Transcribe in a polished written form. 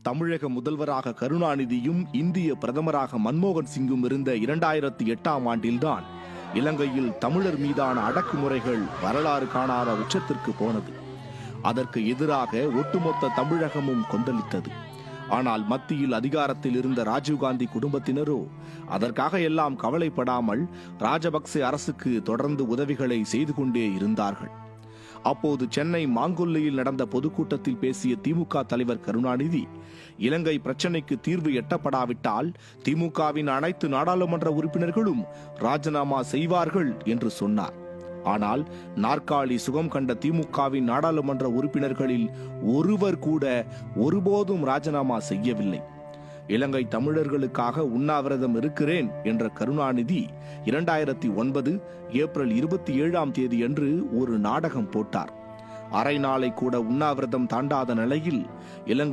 தமிழக முதல்வராக கருணாநிதியும் இந்திய பிரதமராக மன்மோகன் சிங்கும் இருந்த 2008ஆம் ஆண்டில்தான் இலங்கையில் தமிழர் மீதான அடக்குமுறைகள் வரலாறு காணாத உச்சத்திற்கு போனது. அதற்கு எதிராக ஒட்டுமொத்த தமிழகமும் கொந்தளித்தது. ஆனால் மத்தியில் அதிகாரத்தில் இருந்த ராஜீவ்காந்தி குடும்பத்தினரோ அதற்காக எல்லாம் கவலைப்படாமல் ராஜபக்சே அரசுக்கு தொடர்ந்து உதவிகளை செய்து கொண்டே இருந்தார்கள். அப்போது சென்னை மாங்கொல்லையில் நடந்த பொதுக்கூட்டத்தில் பேசிய திமுக தலைவர் கருணாநிதி, இலங்கை பிரச்சினைக்கு தீர்வு எட்டப்படாவிட்டால் திமுகவின் அனைத்து நாடாளுமன்ற உறுப்பினர்களும் ராஜினாமா செய்வார்கள் என்று சொன்னார். ஆனால் நாற்காலி சுகம் கண்ட திமுகவின் நாடாளுமன்ற உறுப்பினர்களில் ஒருவர் கூட ஒருபோதும் ராஜினாமா செய்யவில்லை. இலங்கை தமிழர்களுக்காக உண்ணாவிரதம் இருக்கிறேன் என்ற கருணாநிதி 2009 ஏப்ரல் 27ஆம் தேதியன்று ஒரு நாடகம் போட்டார். அரை நாளை கூட உண்ணாவிரதம் தாண்டாத நிலையில் இலங்கை